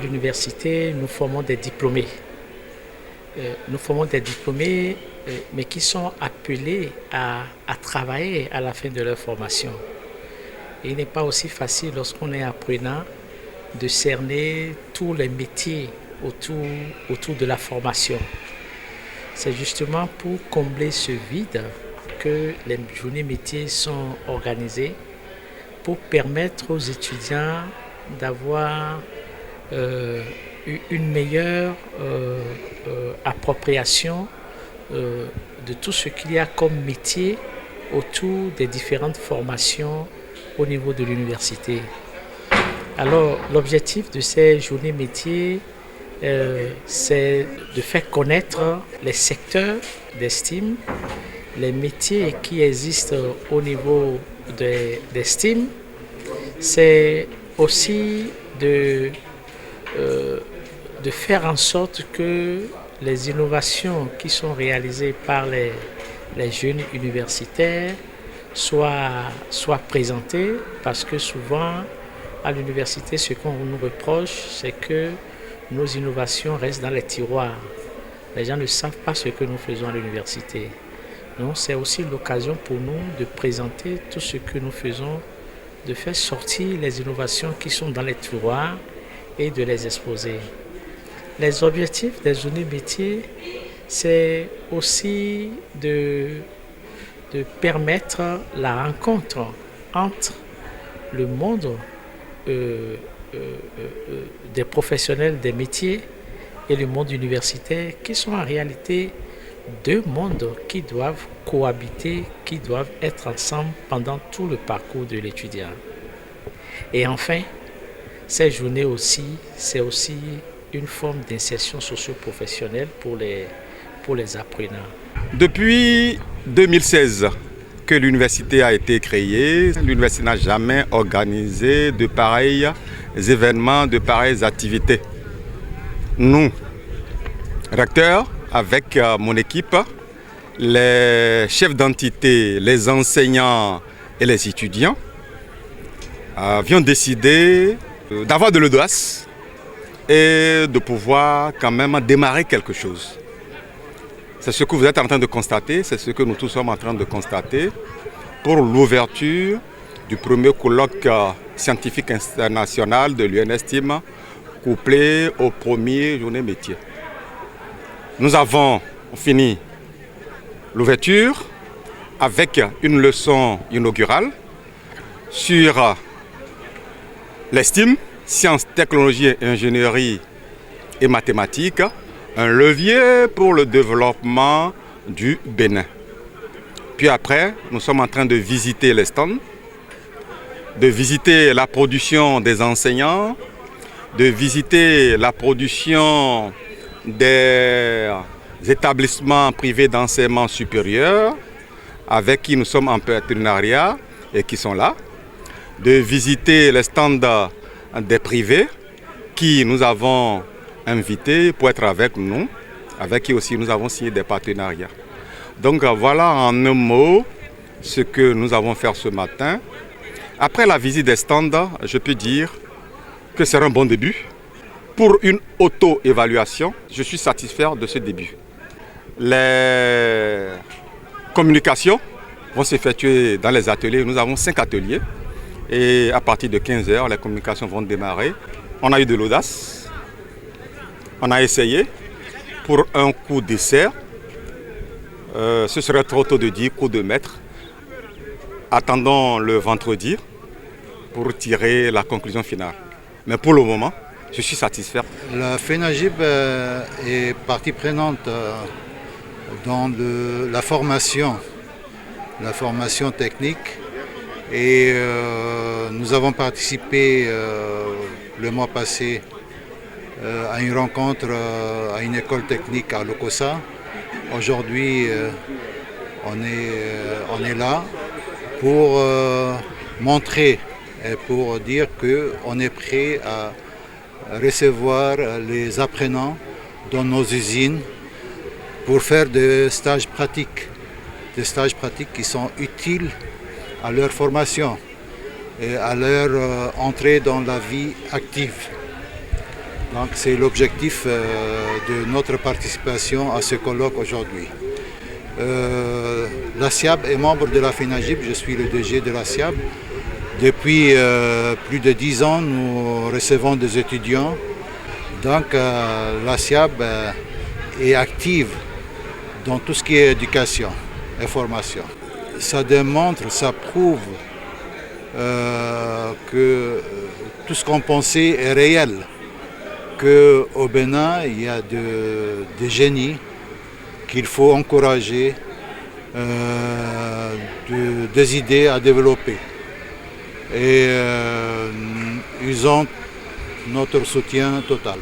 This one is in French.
l'université, nous formons des diplômés. Mais qui sont appelés à travailler à la fin de leur formation. Et il n'est pas aussi facile lorsqu'on est apprenant de cerner tous les métiers autour de la formation. C'est justement pour combler ce vide que les journées métiers sont organisées, pour permettre aux étudiants d'avoir une meilleure appropriation de tout ce qu'il y a comme métier autour des différentes formations au niveau de l'université. Alors, l'objectif de ces journées métiers, c'est de faire connaître les secteurs d'estime, les métiers qui existent au niveau d'estime. C'est aussi de faire en sorte que les innovations qui sont réalisées par les jeunes universitaires soient présentées, parce que souvent à l'université, ce qu'on nous reproche, c'est que nos innovations restent dans les tiroirs. Les gens ne savent pas ce que nous faisons à l'université. Donc c'est aussi l'occasion pour nous de présenter tout ce que nous faisons, de faire sortir les innovations qui sont dans les tiroirs et de les exposer. Les objectifs des journées métiers, c'est aussi de permettre la rencontre entre le monde des professionnels des métiers et le monde universitaire, qui sont en réalité deux mondes qui doivent cohabiter, qui doivent être ensemble pendant tout le parcours de l'étudiant. Et enfin, ces journées aussi, c'est aussi une forme d'insertion socio-professionnelle pour les apprenants. Depuis 2016 que l'université a été créée, l'université n'a jamais organisé de pareils événements, de pareilles activités. Nous, recteurs, avec mon équipe, les chefs d'entité, les enseignants et les étudiants, avions décidé d'avoir de l'audace et de pouvoir quand même démarrer quelque chose. C'est ce que vous êtes en train de constater, c'est ce que nous tous sommes en train de constater pour l'ouverture du premier colloque scientifique international de l'UNESTIM, couplé aux premières journées métiers. Nous avons fini l'ouverture avec une leçon inaugurale sur l'estime, sciences, technologies, ingénierie et mathématiques, un levier pour le développement du Bénin. Puis après, nous sommes en train de visiter les stands, de visiter la production des enseignants, de visiter la production des établissements privés d'enseignement supérieur avec qui nous sommes en partenariat et qui sont là, de visiter les stands des privés qui nous avons invités pour être avec nous, avec qui aussi nous avons signé des partenariats. Donc voilà en un mot ce que nous avons fait ce matin. Après la visite des stands, je peux dire que c'est un bon début. Pour une auto-évaluation, je suis satisfait de ce début. Les communications vont s'effectuer dans les ateliers. Nous avons 5 ateliers et à partir de 15h, les communications vont démarrer. On a eu de l'audace, on a essayé pour un coup d'essai. Ce serait trop tôt de dire coup de maître. Attendons le vendredi pour tirer la conclusion finale. Mais pour le moment, je suis satisfait. La FENAGIB est partie prenante dans la formation technique et nous avons participé le mois passé à une rencontre à une école technique à Lokossa. Aujourd'hui, on est là pour montrer et pour dire qu'on est prêt à recevoir les apprenants dans nos usines pour faire des stages pratiques qui sont utiles à leur formation et à leur entrée dans la vie active. Donc c'est l'objectif de notre participation à ce colloque aujourd'hui. La SIAB est membre de la FENAGIP, je suis le DG de la SIAB. Depuis plus de 10 ans, nous recevons des étudiants. Donc la SIAB est active dans tout ce qui est éducation et formation. Ça démontre, ça prouve que tout ce qu'on pensait est réel. Qu'au Bénin, il y a des génies qu'il faut encourager, des idées à développer. Et ils ont notre soutien total.